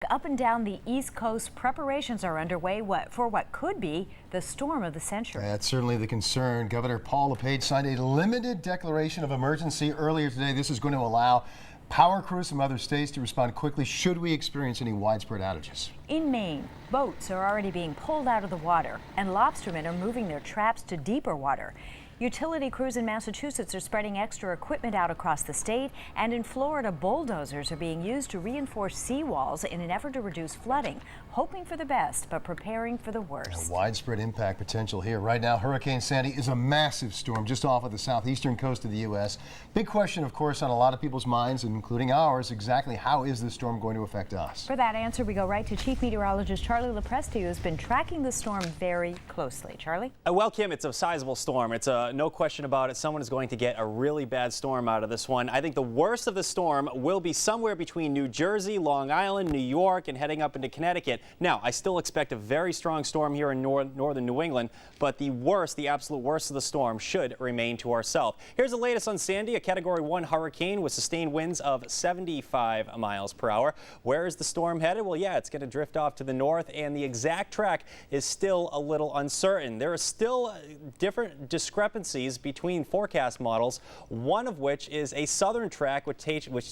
Up and down the East Coast, preparations are underway for what could be the storm of the century. That's certainly the concern. Governor Paul LePage signed a limited declaration of emergency earlier today. This is going to allow power crews from other states to respond quickly should we experience any widespread outages. In Maine, boats are already being pulled out of the water, and lobstermen are moving their traps to deeper water. Utility crews in Massachusetts are spreading extra equipment out across the state, and in Florida, bulldozers are being used to reinforce seawalls in an effort to reduce flooding, hoping for the best but preparing for the worst. Widespread impact potential here. Right now, Hurricane Sandy is a massive storm just off of the southeastern coast of the U.S. Big question, of course, on a lot of people's minds, including ours, exactly how is this storm going to affect us? For that answer, we go right to Chief Meteorologist Charlie Lopresti, who's been tracking the storm very closely. Charlie? Well, Kim, it's a sizable storm. It's no question about it. Someone is going to get a really bad storm out of this one. I think the worst of the storm will be somewhere between New Jersey, Long Island, New York, and heading up into Connecticut. Now, I still expect a very strong storm here in northern New England, but the worst, the absolute worst of the storm should remain to our south. Here's the latest on Sandy, a Category 1 hurricane with sustained winds of 75 miles per hour. Where is the storm headed? Well, yeah, it's going to drift off to the north, and the exact track is still a little uncertain. There are still different discrepancies between forecast models, one of which is a southern track which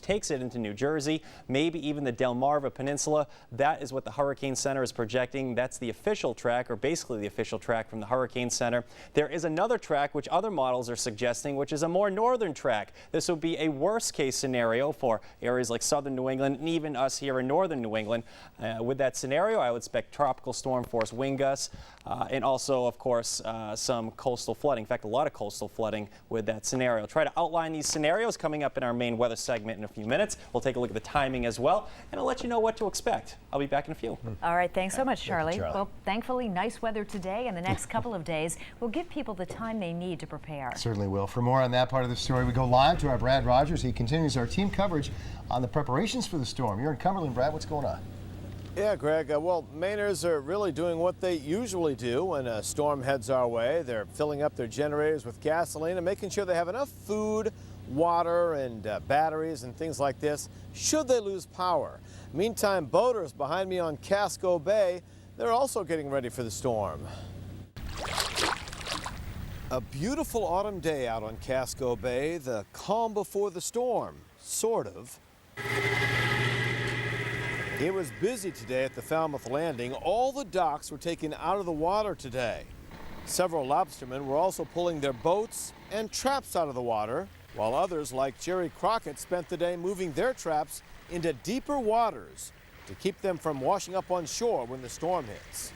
takes it into New Jersey, maybe even the Delmarva Peninsula. That is what the Hurricane Center is projecting. That's the official track, or basically the official track from the Hurricane Center. There is another track which other models are suggesting, which is a more northern track. This will be a worst case scenario for areas like southern New England and even us here in northern New England. With that scenario, I would expect tropical storm force wind gusts and also, of course, some coastal flooding. In fact, a lot of coastal flooding with that scenario. I'll try to outline these scenarios coming up in our main weather segment in a few minutes. We'll take a look at the timing as well, and I'll let you know what to expect. I'll be back in a few. All right, thanks so much, Charlie. Well, thankfully, nice weather today, and the next couple of days will give people the time they need to prepare. Certainly will. For more on that part of the story, we go live to our Brad Rogers. He continues our team coverage on the preparations for the storm. You're in Cumberland, Brad. What's going on? Yeah, Greg. Well, Mainers are really doing what they usually do when a storm heads our way. They're filling up their generators with gasoline and making sure they have enough food, water, and batteries and things like this should they lose power. Meantime, boaters behind me on Casco Bay, they're also getting ready for the storm. A beautiful autumn day out on Casco Bay, the calm before the storm, sort of. It was busy today at the Falmouth Landing. All the docks were taken out of the water today. Several lobstermen were also pulling their boats and traps out of the water, while others, like Jerry Crockett, spent the day moving their traps into deeper waters to keep them from washing up on shore when the storm hits.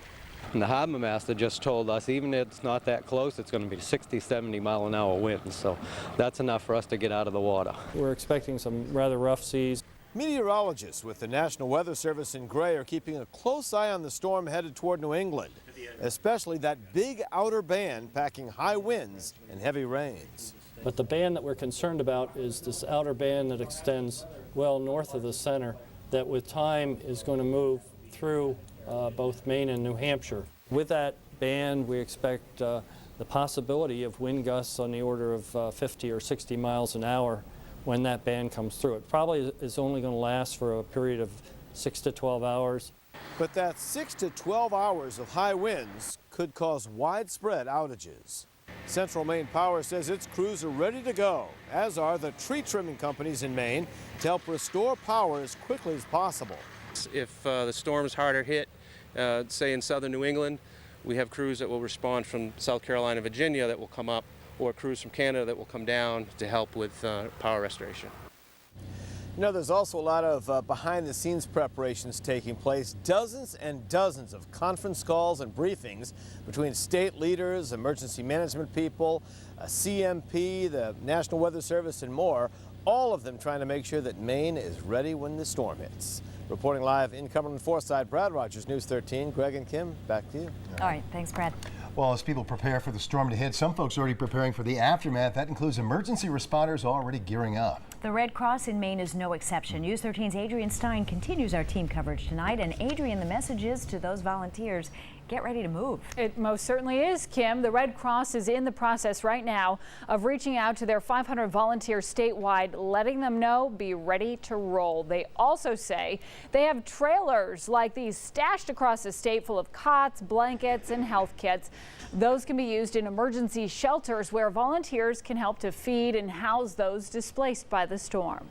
And the harbor master just told us even if it's not that close, it's going to be 60, 70 mile an hour winds. So that's enough for us to get out of the water. We're expecting some rather rough seas. Meteorologists with the National Weather Service in Gray are keeping a close eye on the storm headed toward New England, especially that big outer band packing high winds and heavy rains. But the band that we're concerned about is this outer band that extends well north of the center that with time is going to move through both Maine and New Hampshire. With that band, we expect the possibility of wind gusts on the order of 50 or 60 miles an hour when that band comes through. It probably is only going to last for a period of 6 to 12 hours. But that 6 to 12 hours of high winds could cause widespread outages. Central Maine Power says its crews are ready to go, as are the tree trimming companies in Maine, to help restore power as quickly as possible. If the storm's harder hit, say in southern New England, we have crews that will respond from South Carolina, Virginia that will come up, or crews from Canada that will come down to help with power restoration. You know, there's also a lot of behind-the-scenes preparations taking place. Dozens and dozens of conference calls and briefings between state leaders, emergency management people, CMP, the National Weather Service, and more, all of them trying to make sure that Maine is ready when the storm hits. Reporting live in Cumberland Forsyth, Brad Rogers, News 13. Greg and Kim, back to you. All right, thanks, Brad. Well, as people prepare for the storm to hit, some folks are already preparing for the aftermath. That includes emergency responders already gearing up. The Red Cross in Maine is no exception. News 13's Adrian Stein continues our team coverage tonight. And Adrian, the message is to those volunteers, get ready to move. It most certainly is, Kim. The Red Cross is in the process right now of reaching out to their 500 volunteers statewide, letting them know be ready to roll. They also say they have trailers like these stashed across the state full of cots, blankets, and health kits. Those can be used in emergency shelters where volunteers can help to feed and house those displaced by the storm.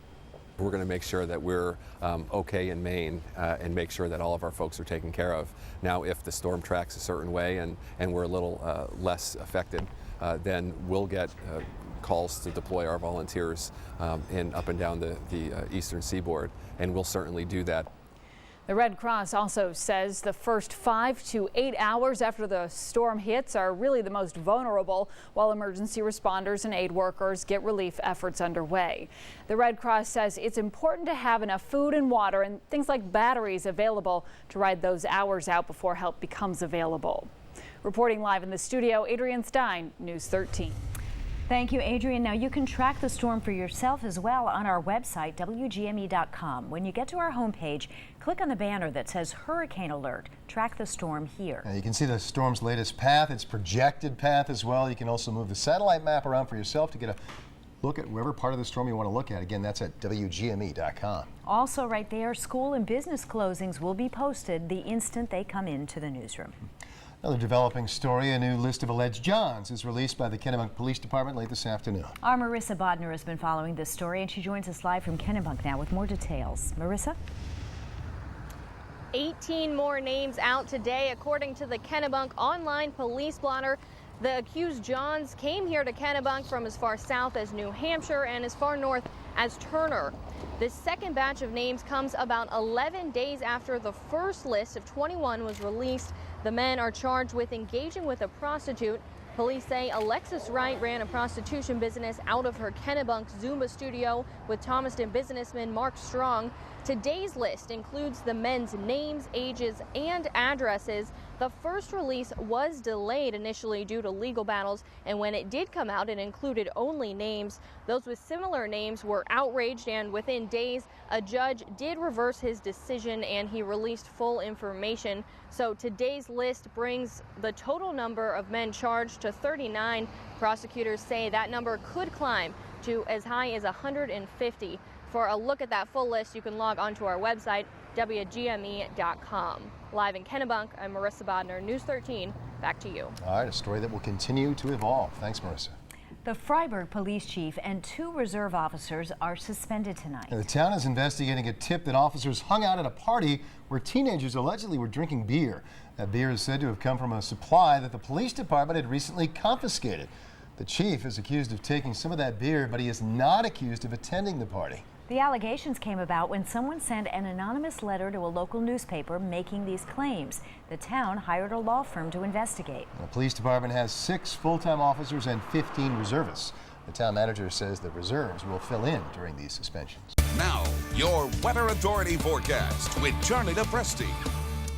We're going to make sure that we're okay in Maine and make sure that all of our folks are taken care of. Now, if the storm tracks a certain way and we're a little less affected, then we'll get calls to deploy our volunteers up and down the eastern seaboard, and we'll certainly do that. The Red Cross also says the first 5 to 8 hours after the storm hits are really the most vulnerable, while emergency responders and aid workers get relief efforts underway. The Red Cross says it's important to have enough food and water and things like batteries available to ride those hours out before help becomes available. Reporting live in the studio, Adrienne Stein, News 13. Thank you, Adrienne. Now you can track the storm for yourself as well on our website, WGME.com. When you get to our homepage, click on the banner that says Hurricane Alert. Track the storm here. And you can see the storm's latest path, its projected path as well. You can also move the satellite map around for yourself to get a look at wherever part of the storm you want to look at. Again, that's at WGME.com. Also right there, school and business closings will be posted the instant they come into the newsroom. Another developing story, a new list of alleged Johns is released by the Kennebunk Police Department late this afternoon. Our Marissa Bodner has been following this story, and she joins us live from Kennebunk now with more details. Marissa? 18 more names out today, according to the Kennebunk online police blotter. The accused Johns came here to Kennebunk from as far south as New Hampshire and as far north as Turner. This second batch of names comes about 11 days after the first list of 21 was released. The men are charged with engaging with a prostitute. Police say Alexis Wright ran a prostitution business out of her Kennebunk Zumba studio with Thomaston businessman Mark Strong. Today's list includes the men's names, ages, and addresses. The first release was delayed initially due to legal battles, and when it did come out, it included only names. Those with similar names were outraged, and within days, a judge did reverse his decision and he released full information. So today's list brings the total number of men charged to 39. Prosecutors say that number could climb to as high as 150. For a look at that full list, you can log onto our website, WGME.com. Live in Kennebunk, I'm Marissa Bodner, News 13. Back to you. All right, a story that will continue to evolve. Thanks, Marissa. The Freiburg police chief and 2 reserve officers are suspended tonight. The town is investigating a tip that officers hung out at a party where teenagers allegedly were drinking beer. That beer is said to have come from a supply that the police department had recently confiscated. The chief is accused of taking some of that beer, but he is not accused of attending the party. The allegations came about when someone sent an anonymous letter to a local newspaper making these claims. The town hired a law firm to investigate. The police department has 6 full-time officers and 15 reservists. The town manager says the reserves will fill in during these suspensions. Now, your Weather Authority forecast with Charlie DePresti.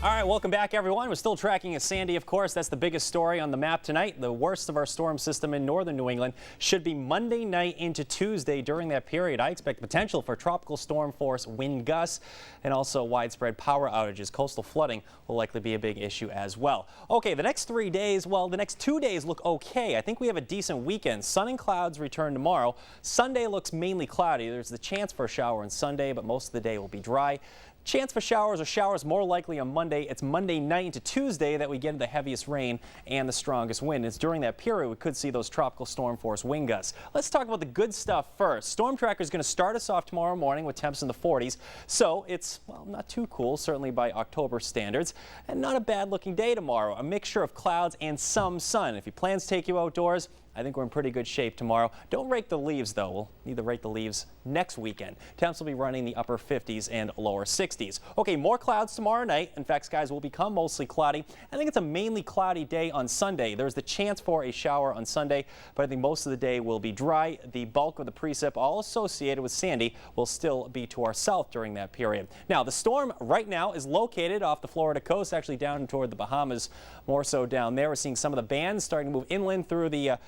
All right, welcome back, everyone. We're still tracking a Sandy, of course. That's the biggest story on the map tonight. The worst of our storm system in northern New England should be Monday night into Tuesday. During that period, I expect potential for tropical storm force wind gusts and also widespread power outages. Coastal flooding will likely be a big issue as well. Okay, the next 3 days, well, the next 2 days look okay. I think we have a decent weekend. Sun and clouds return tomorrow. Sunday looks mainly cloudy. There's the chance for a shower on Sunday, but most of the day will be dry. Chance for showers or showers more likely on Monday. It's Monday night into Tuesday that we get the heaviest rain and the strongest wind. It's during that period we could see those tropical storm force wind gusts. Let's talk about the good stuff first. Storm Tracker is going to start us off tomorrow morning with temps in the 40s. So it's, well, not too cool, certainly by October standards. And not a bad looking day tomorrow. A mixture of clouds and some sun. If your plans take you outdoors, I think we're in pretty good shape tomorrow. Don't rake the leaves, though. We'll need to rake the leaves next weekend. Temps will be running the upper 50s and lower 60s. Okay, more clouds tomorrow night. In fact, skies will become mostly cloudy. I think it's a mainly cloudy day on Sunday. There's the chance for a shower on Sunday, but I think most of the day will be dry. The bulk of the precip, all associated with Sandy, will still be to our south during that period. Now, the storm right now is located off the Florida coast, actually down toward the Bahamas, more so down there. We're seeing some of the bands starting to move inland through the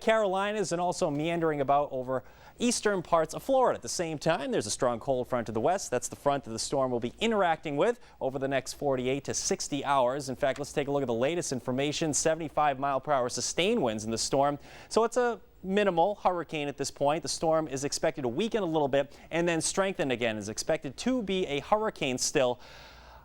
Carolinas and also meandering about over eastern parts of Florida. At the same time, there's a strong cold front to the west. That's the front that the storm will be interacting with over the next 48 to 60 hours. In fact, let's take a look at the latest information. 75-mile-per-hour sustained winds in the storm. So it's a minimal hurricane at this point. The storm is expected to weaken a little bit and then strengthen again. Is expected to be a hurricane still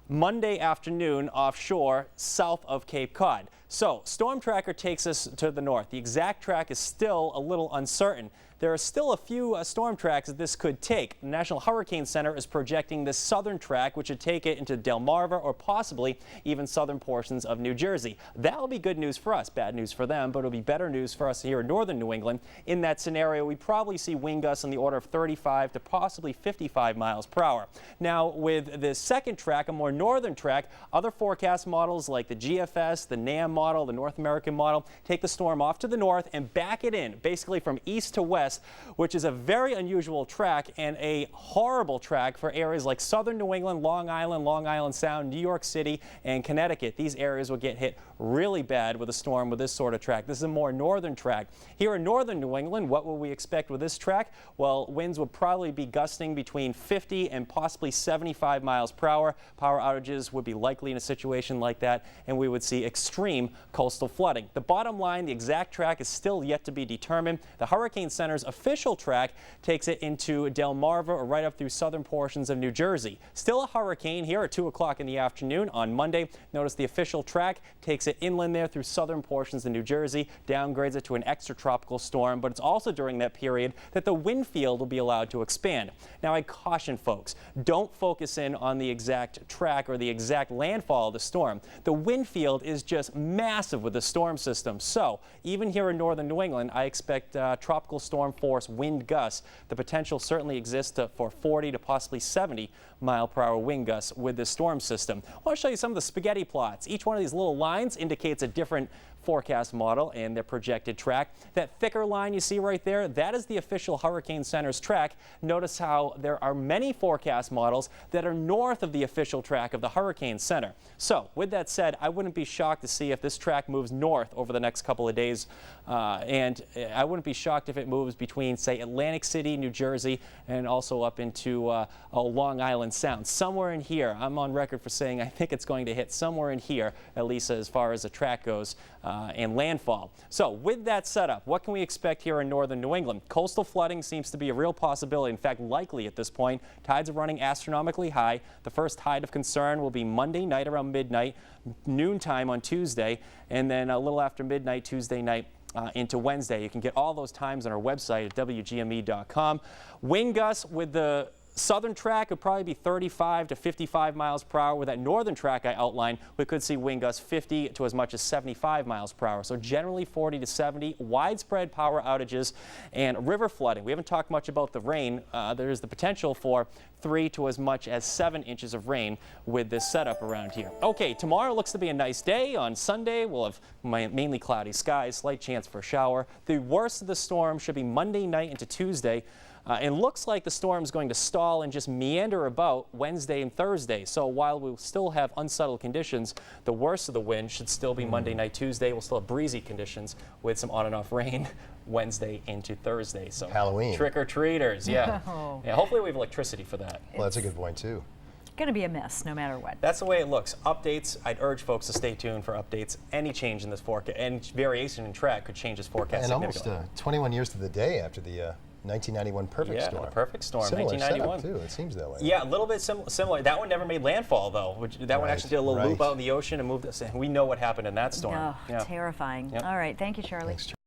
Monday afternoon offshore south of Cape Cod. So storm tracker takes us to the north. The exact track is still a little uncertain. There are still a few storm tracks that this could take. The National Hurricane Center is projecting this southern track, which would take it into Delmarva or possibly even southern portions of New Jersey. That will be good news for us, bad news for them, but it'll be better news for us here in northern New England. In that scenario, we probably see wind gusts on the order of 35 to possibly 55 miles per hour. Now, with the second track, a more northern track, other forecast models like the GFS, the NAM model, the North American model, take the storm off to the north and back it in, basically from east to west, which is a very unusual track and a horrible track for areas like southern New England, Long Island Sound, New York City, and Connecticut. These areas will get hit really bad with a storm with this sort of track. This is a more northern track. Here in northern New England, what will we expect with this track? Well, winds would probably be gusting between 50 and possibly 75 miles per hour. Power outages would be likely in a situation like that, and we would see extreme coastal flooding. The bottom line, the exact track is still yet to be determined. The Hurricane Center's official track takes it into Delmarva or right up through southern portions of New Jersey. Still a hurricane here at 2 o'clock in the afternoon on Monday. Notice the official track takes it inland there through southern portions of New Jersey, downgrades it to an extratropical storm, but it's also during that period that the wind field will be allowed to expand. Now, I caution folks, don't focus in on the exact track or the exact landfall of the storm. The wind field is just massive with the storm system. So even here in northern New England, I expect tropical storm force wind gusts. The potential certainly exists for 40 to possibly 70 mile per hour wind gusts with this storm system. I want to show you some of the spaghetti plots. Each one of these little lines indicates a different forecast model and their projected track. That thicker line you see right there, that is the official Hurricane Center's track. Notice how there are many forecast models that are north of the official track of the Hurricane Center. So with that said, I wouldn't be shocked to see if this track moves north over the next couple of days. And I wouldn't be shocked if it moves between, say, Atlantic City, New Jersey, and also up into Long Island Sound. Somewhere in here, I'm on record for saying I think it's going to hit somewhere in here, at least as far as the track goes, and landfall. So with that setup, what can we expect here in northern New England? Coastal flooding seems to be a real possibility, in fact likely at this point. Tides are running astronomically high. The first tide of concern will be Monday night around midnight, noontime on Tuesday, and then a little after midnight Tuesday night into Wednesday. You can get all those times on our website at WGME.com. Wind gusts with the southern track would probably be 35 to 55 miles per hour. With that northern track I outlined, we could see wind gusts 50 to as much as 75 miles per hour. So generally 40 to 70, widespread power outages and river flooding. We haven't talked much about the rain. There is the potential for 3 to as much as 7 inches of rain with this setup around here. Okay, tomorrow looks to be a nice day. On Sunday, we'll have mainly cloudy skies, slight chance for a shower. The worst of the storm should be Monday night into Tuesday. It looks like the storm's going to stall and just meander about Wednesday and Thursday. So while we'll still have unsettled conditions, the worst of the wind should still be Monday night, Tuesday. We'll still have breezy conditions with some on and off rain Wednesday into Thursday. So Halloween. Trick-or-treaters, yeah. Oh. Yeah. Hopefully we have electricity for that. Well, that's a good point, too. Going to be a mess no matter what. That's the way it looks. Updates, I'd urge folks to stay tuned for updates. Any change in this forecast, and variation in track could change this forecast And almost significantly. 21 years to the day after the 1991 perfect storm. Yeah, the perfect storm, Similar 1991. setup, too. It seems that way. Yeah, a little bit similar. That one never made landfall, though. That one actually did a little loop out in the ocean and moved us. We know what happened in that storm. Oh, terrifying. Yep. All right, thank you, Charlie. Thanks,